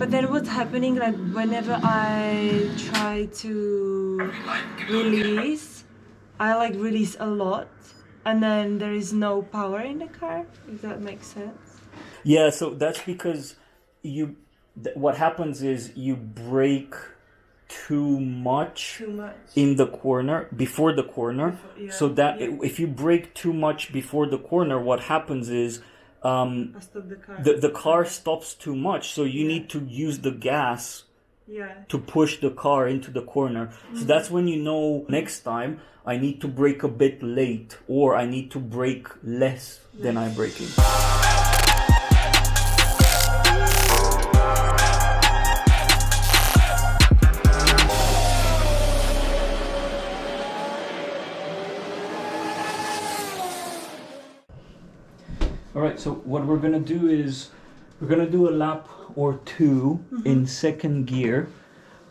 But then what's happening, like whenever I try to release, I like release a lot and then there is no power in the car, if that makes sense. Yeah, so that's because what happens is you brake too much in the corner, before the corner. So that if you brake too much before the corner, what happens is the car stops too much, so you need to use the gas to push the car into the corner. So that's when you know next time I need to brake a bit late, or I need to brake less than I'm braking. Alright, so what we're gonna do is we're gonna do a lap or two in second gear,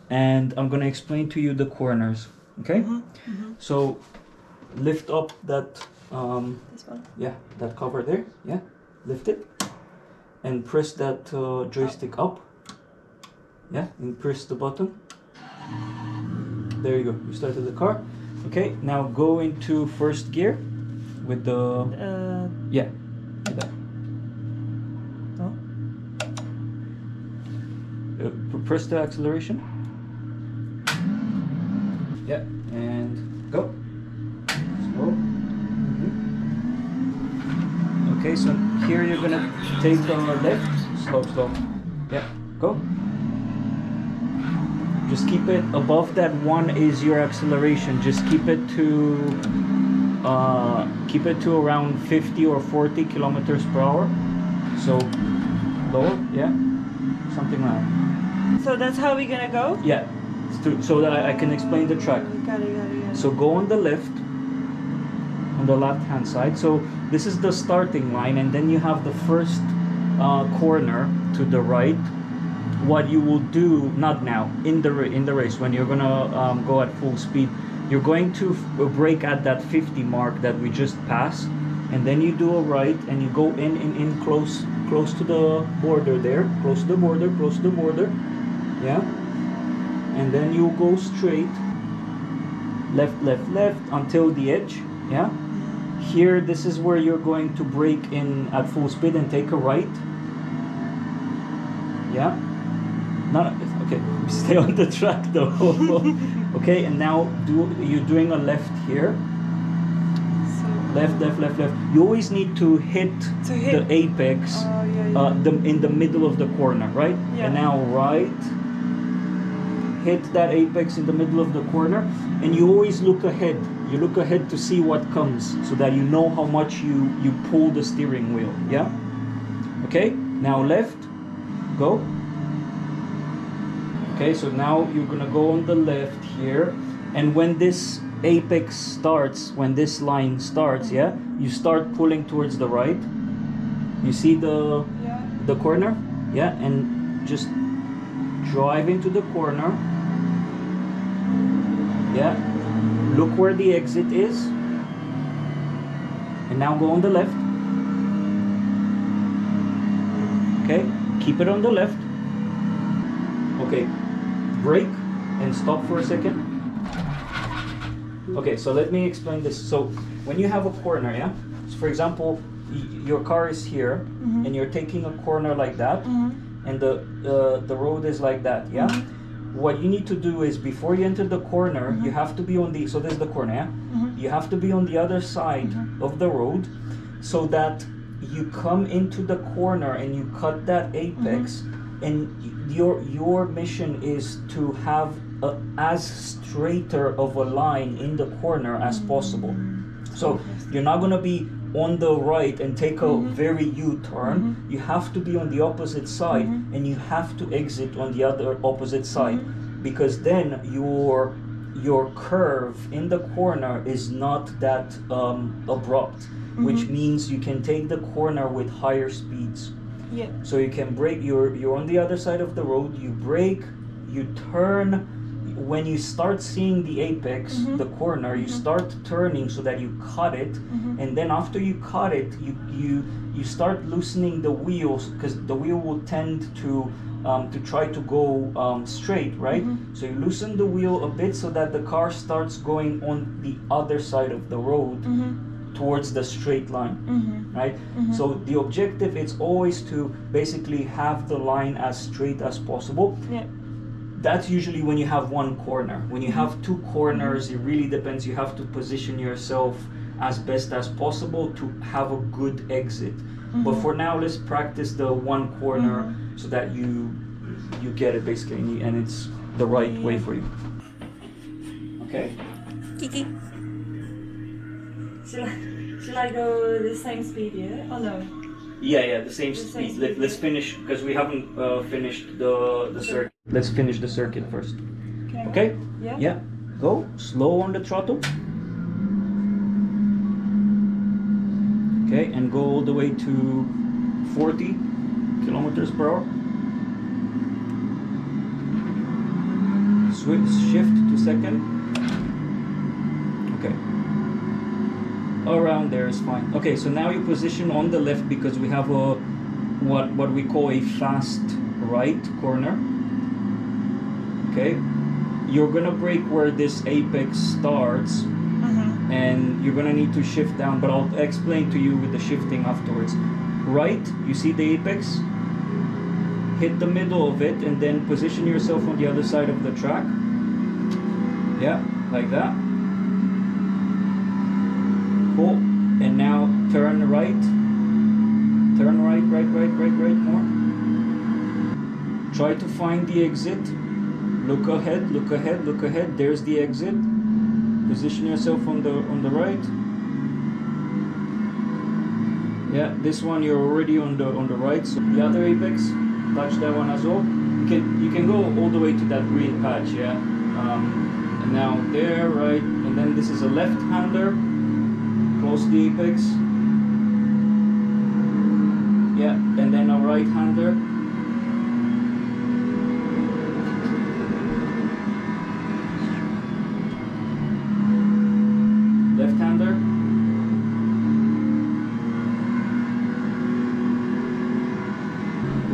and I'm gonna explain to you the corners, okay? So lift up that This one? yeah, that cover there, yeah, lift it and press that joystick up, yeah, and press the button. There you go, you started the car. Okay, now go into first gear with the yeah, like that. Oh. Press the acceleration. Yeah, and go. Slow. Okay, so here you're gonna take a left. Slow. Yeah, go. Just keep it above that one is your acceleration. Just keep it to around 50 or 40 kilometers per hour. So lower, yeah, something like that. So that's how we're gonna go? Yeah, so that I can explain the track. Got it. So go on the left hand side. So this is the starting line, and then you have the first corner to the right. What you will do, not now, in the race, when you're gonna go at full speed, you're going to brake at that 50 mark that we just passed, and then you do a right and you go in close to the border there, close to the border, yeah, and then you go straight, left until the edge, yeah. Here, this is where you're going to brake in at full speed and take a right, yeah. Okay, stay on the track though. Okay, and now you're doing a left here. Left. You always need to hit the apex in the middle of the corner, right? Yeah. And now right, hit that apex in the middle of the corner, and you always look ahead. You look ahead to see what comes, so that you know how much you pull the steering wheel, yeah? Okay, now left, go. Okay, so now you're gonna go on the left here, and when this apex starts, when this line starts, yeah, you start pulling towards the right. You see the corner, yeah, and just drive into the corner, yeah. Look where the exit is, and now go on the left. Okay, keep it on the left. Okay, brake and stop for a second. Okay, so let me explain this. So when you have a corner, yeah, so for example, your car is here, and you're taking a corner like that, and the road is like that, yeah. What you need to do is, before you enter the corner, you have to be on the, so this is the corner, yeah? You have to be on the other side of the road, so that you come into the corner and you cut that apex, and your mission is to have as straighter of a line in the corner as possible. So you're not going to be on the right and take a very U-turn. You have to be on the opposite side, and you have to exit on the other opposite side, because then your curve in the corner is not that abrupt, which means you can take the corner with higher speeds. Yeah. So you can brake, you're on the other side of the road, you brake, you turn. When you start seeing the apex, the corner, you start turning so that you cut it, and then after you cut it, you start loosening the wheels, because the wheel will tend to to try to go straight, right? So you loosen the wheel a bit so that the car starts going on the other side of the road towards the straight line, right? So the objective is always to basically have the line as straight as possible. Yeah. That's usually when you have one corner. When you have two corners, it really depends. You have to position yourself as best as possible to have a good exit. But for now, let's practice the one corner so that you get it basically, and it's the right way for you. Okay. Kiki. Should I go the same speed, yeah? Oh no. Yeah, the same same speed. speed. Let's finish because we haven't finished the circuit. Let's finish the circuit first. Okay? Yeah? Yeah. Go slow on the throttle. Okay, and go all the way to 40 kilometers per hour. Shift to second. Okay. Around there is fine. Okay, so now you position on the left because we have a what we call a fast right corner. Okay, you're gonna brake where this apex starts, and you're gonna need to shift down, but I'll explain to you with the shifting afterwards. Right, you see the apex? Hit the middle of it and then position yourself on the other side of the track. Yeah, like that. Cool. And now turn right. Turn right, right more. Try to find the exit. Look ahead, look ahead, look ahead. There's the exit. Position yourself on the right. Yeah, this one you're already on the right. So the other apex, touch that one as well. You can go all the way to that green patch, yeah. And now there, right, and then this is a left-hander. Close the apex. Yeah, and then a right-hander. Left-hander.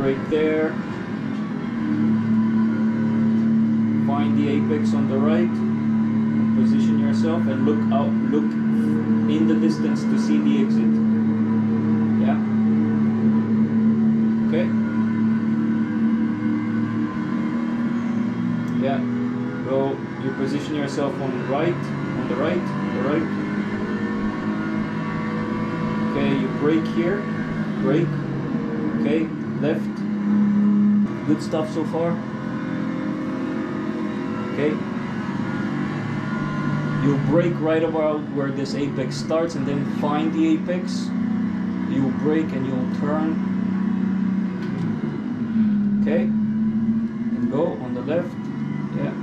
Right there. Find the apex on the right. Position yourself and look out. Look in the distance to see the exit. Yeah. Okay. Yeah. Go. You position yourself on the right. The right. Okay, you brake here. Brake. Okay, left. Good stuff so far. Okay. You'll brake right about where this apex starts and then find the apex. You'll brake and you'll turn. Okay. And go on the left. Yeah.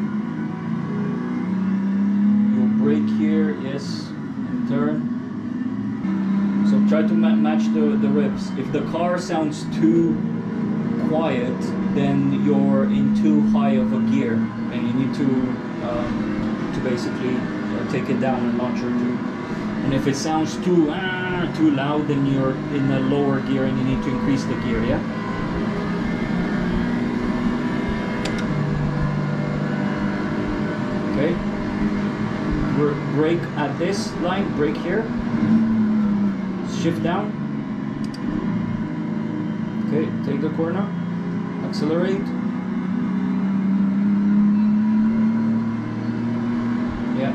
Brake here, yes, and turn. So try to match the revs. If the car sounds too quiet, then you're in too high of a gear, and you need to basically take it down a notch or two. And if it sounds too loud, then you're in a lower gear, and you need to increase the gear. Yeah. Okay. Brake at this line, brake here, shift down. Okay, take the corner, accelerate. Yeah,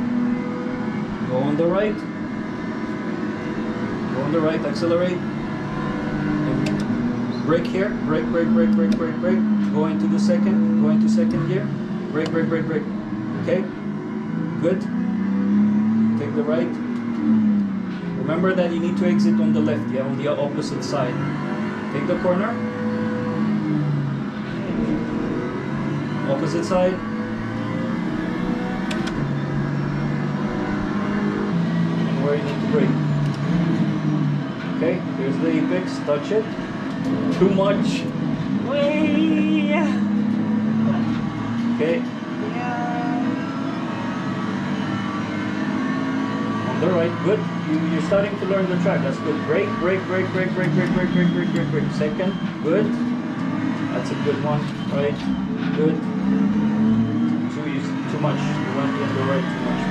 go on the right, accelerate. And brake here, brake. Go into second gear, brake. Okay, good. Take the right. Remember that you need to exit on the left, yeah, on the opposite side. Take the corner. Opposite side. And where you need to brake. Okay, here's the apex, touch it. Too much. Way. Okay. The right, good. You're starting to learn the track. That's good. Brake. Second, good. That's a good one. Right. Good. Too much. You went in the right too much.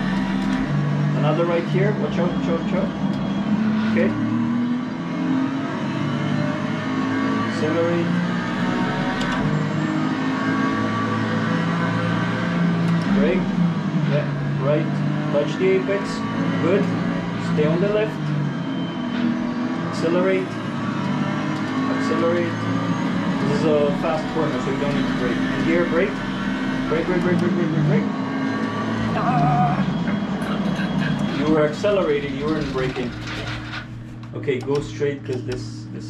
Another right here. Watch out, watch out, watch out. Okay. Accelerate. Brake. Yeah. Right. Touch the apex. Good. Stay on the left. Accelerate. Accelerate. This is a fast corner, so you don't need to brake. And here, brake. Brake, brake, brake, brake, brake, brake, brake. You were accelerating, you weren't braking. Okay, go straight because this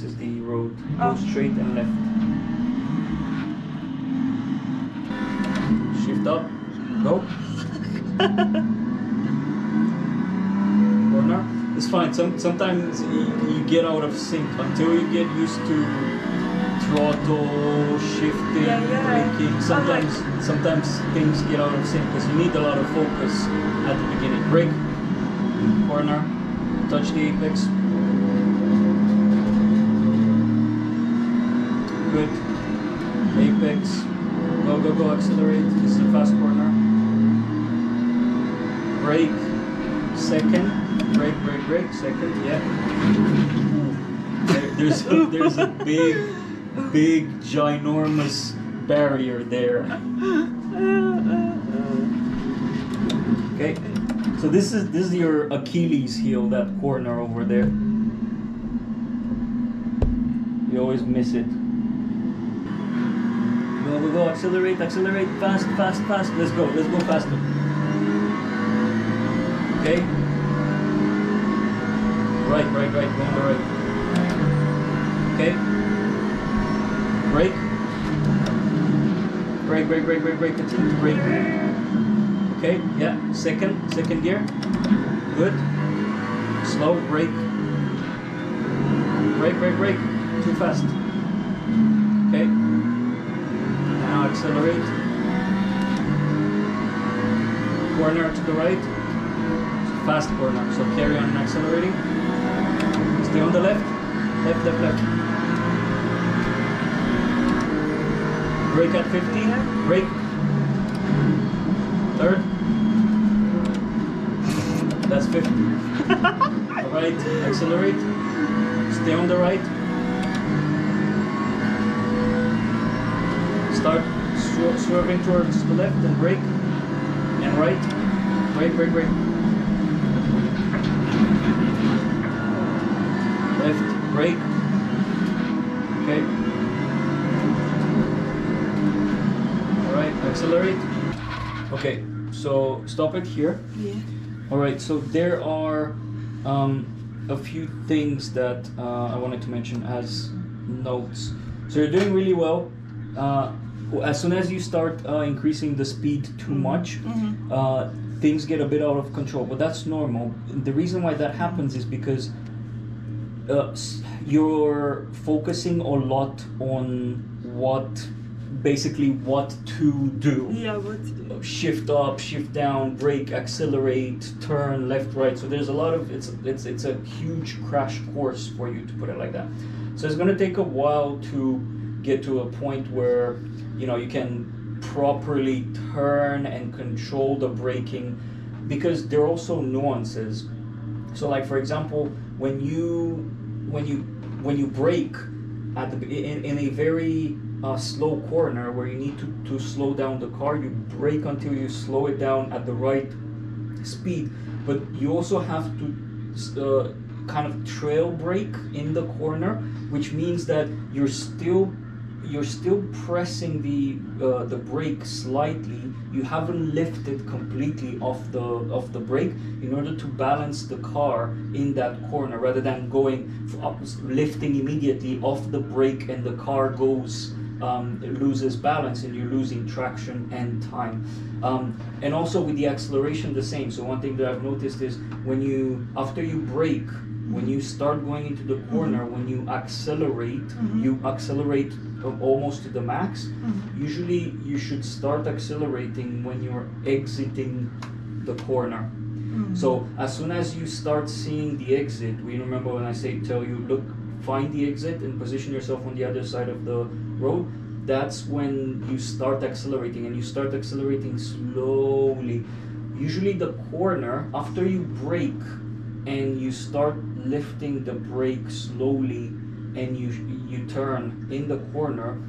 is the road. Go straight and left. Shift up. Go. Corner. It's fine. Sometimes you get out of sync until you get used to throttle, shifting, braking. Sometimes things get out of sync because you need a lot of focus at the beginning. Brake, corner, touch the apex. Good. Apex. Go, go, go, accelerate. This is a fast corner. Brake, second. Brake, brake, brake, second, yeah. There's a big, ginormous barrier there. Okay, so this is your Achilles heel, that corner over there. You always miss it. Go, go, go, accelerate, accelerate, fast, fast, fast. Let's go faster. Okay. Right, go on the right. Okay. Brake. Brake, continue to brake. Okay, yeah, second gear. Good. Slow, brake. Brake. Too fast. Okay. Now accelerate. Corner to the right. Fast corner, so carry on accelerating. Stay on the left. Left. Brake at 50. Brake. Third. That's 50. Alright, accelerate. Stay on the right. Start swerving towards the left and brake. And right. Brake. Left, brake. Okay. Alright, accelerate. Okay, so stop it here. Yeah. Alright, so there are a few things that I wanted to mention as notes. So you're doing really well. As soon as you start increasing the speed too much, things get a bit out of control, but that's normal. The reason why that happens is because you're focusing a lot on what to do. Yeah, what to do. Shift up, shift down, brake, accelerate, turn, left, right. So there's a lot of it's a huge crash course for you, to put it like that. So it's going to take a while to get to a point where you can properly turn and control the braking, because there are also nuances. So like, for example, when you brake at in a very slow corner where you need to slow down the car, you brake until you slow it down at the right speed, but you also have to kind of trail brake in the corner, which means that you're still pressing the brake slightly. You haven't lifted completely off the brake in order to balance the car in that corner, rather than lifting immediately off the brake and the car loses balance and you're losing traction and time. And also with the acceleration, the same. So one thing that I've noticed is after you brake, when you start going into the corner, when you accelerate, you accelerate almost to the max. Usually you should start accelerating when you're exiting the corner. So as soon as you start seeing the exit, remember when I tell you, look, find the exit and position yourself on the other side of the road, that's when you start accelerating, and you start accelerating slowly. Usually the corner, after you brake and you start lifting the brake slowly and you turn in the corner,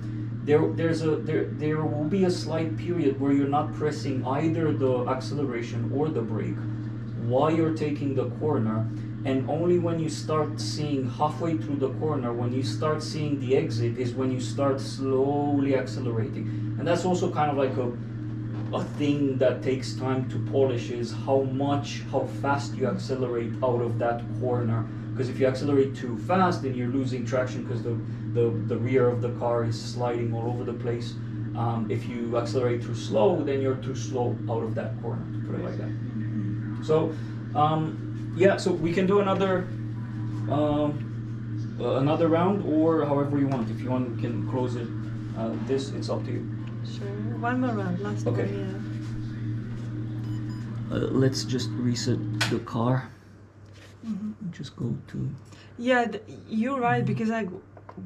there will be a slight period where you're not pressing either the acceleration or the brake while you're taking the corner, and only when you start seeing halfway through the corner, when you start seeing the exit, is when you start slowly accelerating. And that's also kind of like a thing that takes time to polish, is how fast you accelerate out of that corner. Because if you accelerate too fast, then you're losing traction because the rear of the car is sliding all over the place. If you accelerate too slow, then you're too slow out of that corner, to put it like that. So yeah, so we can do another round, or however you want. If you want, we can close it. It's up to you. Sure. One more round. Last Okay. one. Yeah. Let's just reset the car. Just go to. Yeah, you're right, because like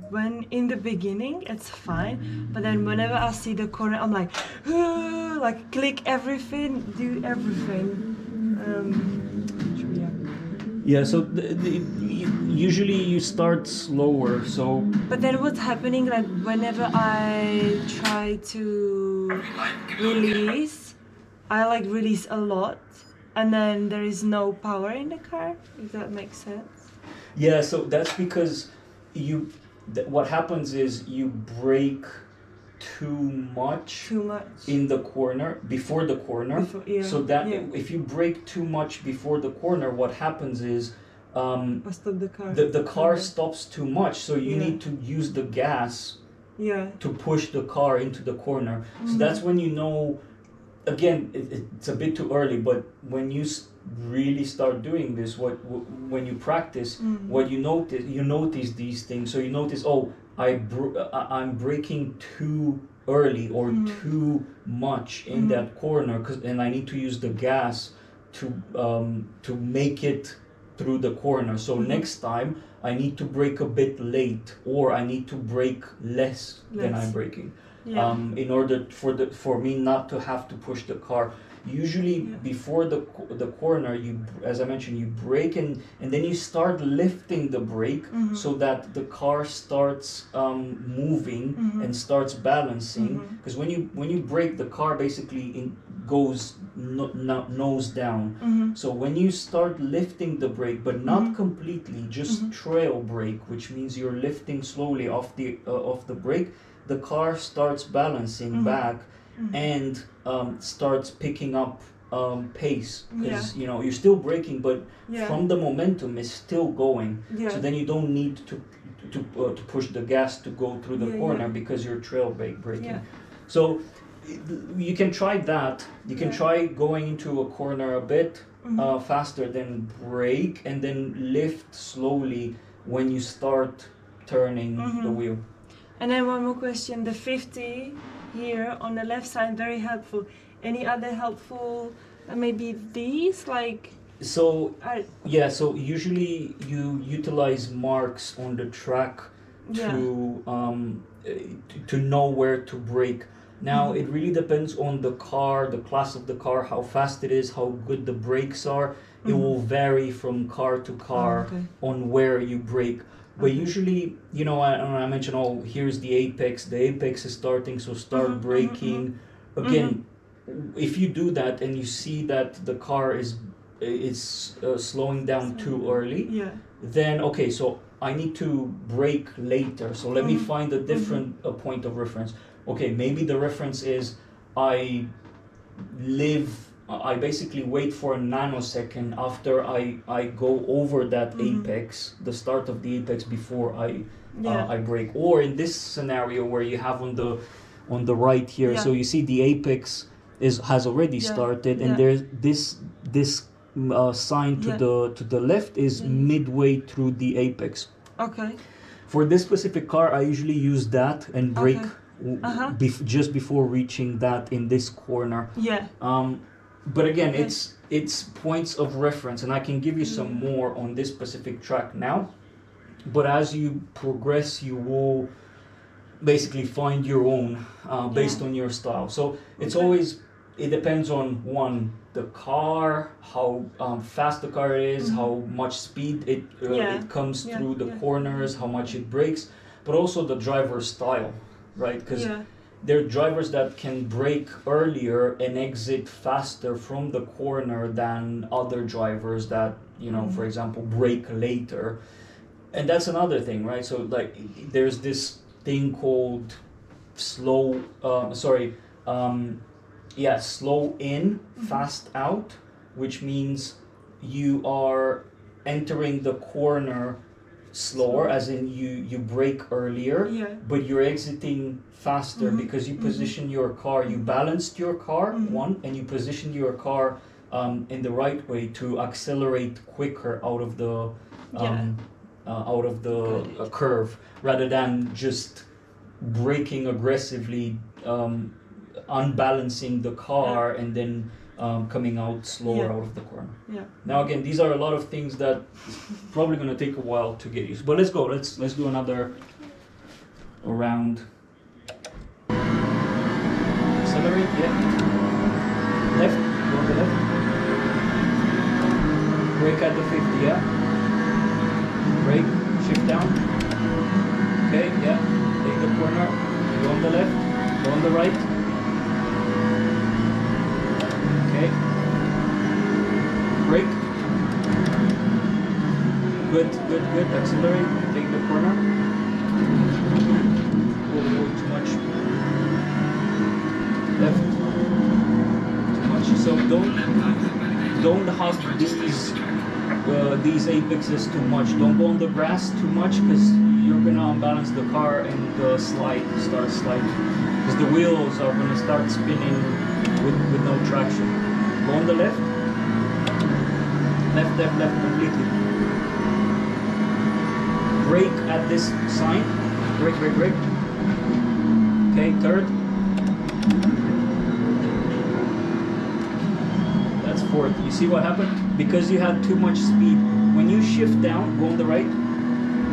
when in the beginning it's fine, but then whenever I see the corner, I'm like, like click everything, do everything. Yeah, so usually you start slower, so. But then what's happening, like whenever I try to release, I like release a lot, and then there is no power in the car, if that makes sense. Yeah, so that's because what happens is you brake too much in the corner, before the corner. So that if you brake too much before the corner, what happens is stop the car. The car stops too much, so you need to use the gas to push the car into the corner. So that's when you know, again, it's a bit too early, but when you really start doing this, when you practice, what you notice these things. So you notice, oh, I'm braking too early or too much in that corner, and I need to use the gas to make it through the corner. So next time I need to brake a bit late, or I need to brake less than I'm braking, in order for me not to have to push the car. Usually before the corner, as I mentioned, you brake and then you start lifting the brake so that the car starts moving and starts balancing. Because when you brake, the car basically goes nose down. So when you start lifting the brake, but not completely, just trail brake, which means you're lifting slowly off the brake, the car starts balancing back and starts picking up pace, because you're still braking, but from the momentum is still going. So then you don't need to push the gas to go through the corner because you're trail braking. So you can try that. You can try going into a corner a bit faster, then brake, and then lift slowly when you start turning the wheel. And then one more question, the 50 here on the left side, very helpful. Any other helpful, maybe these, like? So usually you utilize marks on the track to know where to brake. Now it really depends on the car, the class of the car, how fast it is, how good the brakes are. It will vary from car to car on where you brake. But usually, I mentioned, oh, here's the apex. The apex is starting, so start braking. Again, if you do that and you see that the car is slowing down too early, then okay, so I need to brake later. So let me find a different point of reference. Okay, maybe the reference is I basically wait for a nanosecond after I go over that apex, the start of the apex, before I brake. Or in this scenario where you have on the right here, so you see the apex has already started, and there's this sign to the left is midway through the apex. Okay. For this specific car, I usually use that and brake just before reaching that in this corner. But again, it's points of reference, and I can give you some more on this specific track now. But as you progress, you will basically find your own based on your style. So it's always, it depends on one, the car, how fast the car is, how much speed it comes through the corners, how much it brakes, but also the driver's style, right? Because there are drivers that can brake earlier and exit faster from the corner than other drivers that, you know, for example, brake later. And that's another thing, right? So like there's this thing called slow in, fast out, which means you are entering the corner slower, as in you brake earlier, but you're exiting faster because you position your car, you balanced your car, one, and you positioned your car in the right way to accelerate quicker out of the curve, rather than just braking aggressively, unbalancing the car and then coming out slower out of the corner. Now again, these are a lot of things that probably going to take a while to get used. But let's go. Let's do another round. Accelerate. Left. Go on the left. Brake at the 50. Brake. Shift down. Okay. Take the corner. Go on the left. Go on the right. Okay. Brake. Good. Accelerate. Take the corner. Oh, too much. Left. Too much. So don't hug these apexes too much. Don't go on the grass too much, because you're gonna unbalance the car and the slide starts sliding. Because the wheels are gonna start spinning with no traction. Go on the left. Left completely. Brake at this sign. Brake. Okay, third. That's fourth. You see what happened? Because you had too much speed. When you shift down, go on the right.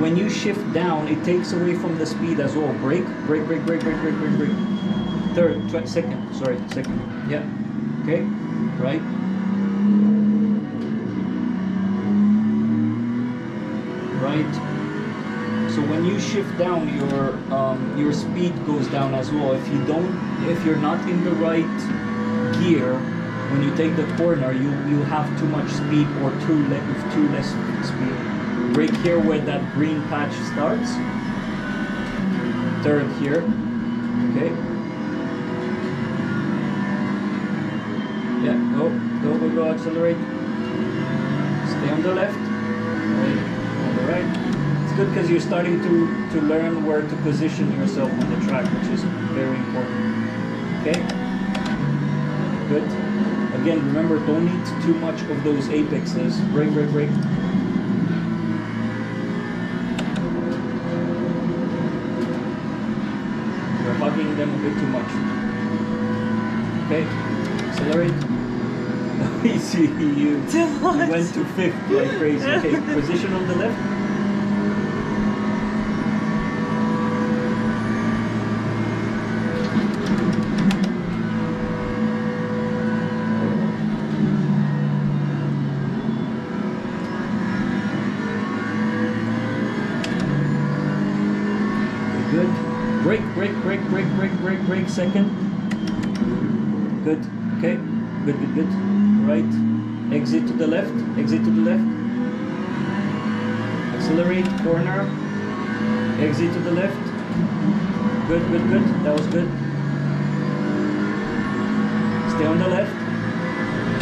When you shift down, it takes away from the speed as well. Brake. Third, second. Yeah. Okay. Right. So when you shift down, your speed goes down as well. If you're not in the right gear, when you take the corner, you have too much speed or too less speed. Brake here where that green patch starts. Third here. Okay. Yeah, go, accelerate. Stay on the left. On the right. It's good because you're starting to learn where to position yourself on the track, which is very important. Okay? Good. Again, remember, don't eat too much of those apexes. Brake. You're hugging them a bit too much. Okay? Accelerate. Easy, you went to fifth like crazy. Okay, position on the left. Good. Brake, second. Good. Okay. Good. Right. Exit to the left. Accelerate, corner. Exit to the left. Good. That was good. Stay on the left.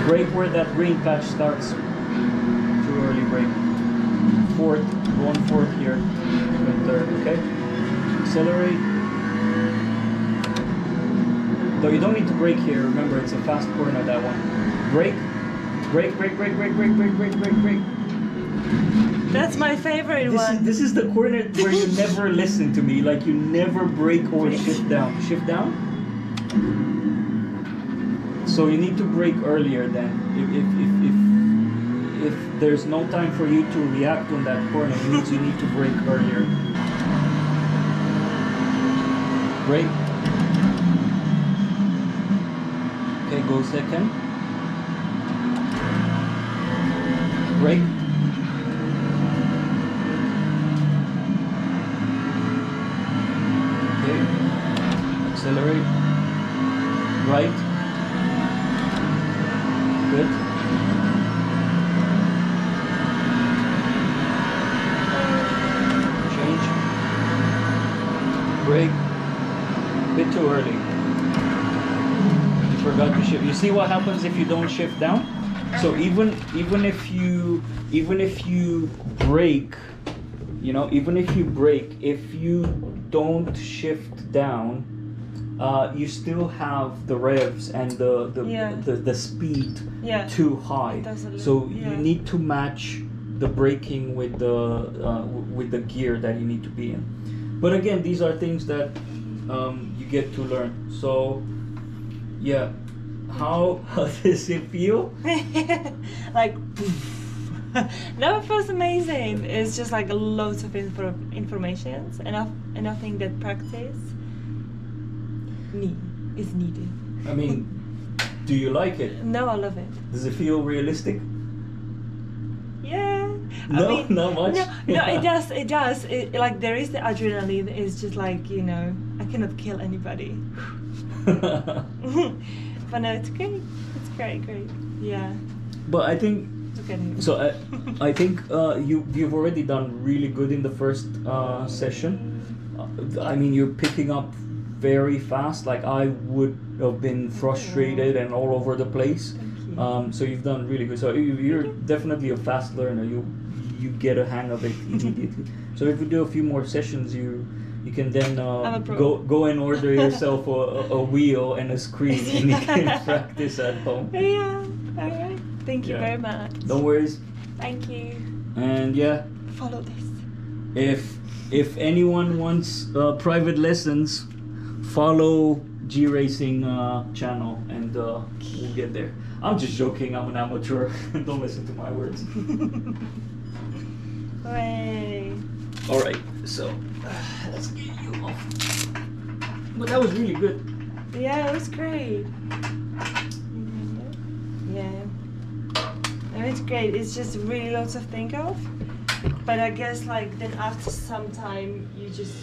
Brake where that green patch starts. Too early brake. Fourth. Go on fourth here. Good, third. Okay. Accelerate. Though you don't need to brake here, remember it's a fast corner, that one. Brake. That's my favorite one. This is the corner where you never listen to me, like you never brake or shift down. Shift down. So you need to brake earlier then. If there's no time for you to react on that corner, it means you need to brake earlier. Brake. Okay, go second. Brake. Okay. Accelerate. Right. Good. Change. Brake. Bit too early. You forgot to shift. You see what happens if you don't shift down? So even if you brake, you know, even if you brake, if you don't shift down, you still have the revs and the speed too high. So you need to match the braking with the gear that you need to be in. But again, these are things that you get to learn. So yeah, how does it feel? Like no, it feels amazing. It's just like loads of information, and I think that practice is needed. I mean, do you like it? No, I love it. Does it feel realistic? Yeah. No, I mean, not much. No, it does. It does. Like there is the adrenaline. It's just like, you know, I cannot kill anybody. But no, it's great. It's great. Yeah. But I think Look at him. so. I think you've already done really good in the first session. I mean, you're picking up very fast. Like I would have been frustrated and all over the place. Thank you. So you've done really good. So you're definitely a fast learner. You get a hang of it immediately. So if we do a few more sessions, you can then go and order yourself a wheel and a screen, and you can practice at home. Yeah. All right. Thank you very much. No worries. Thank you. And yeah, Follow this. if anyone wants private lessons, follow G Racing channel, and we'll get there. I'm just joking. I'm an amateur. Don't listen to my words. Hooray. All right, so let's get you off. But that was really good. Yeah, it was great. Yeah. No, it's great. It's just really lots of think of. But I guess like then after some time you just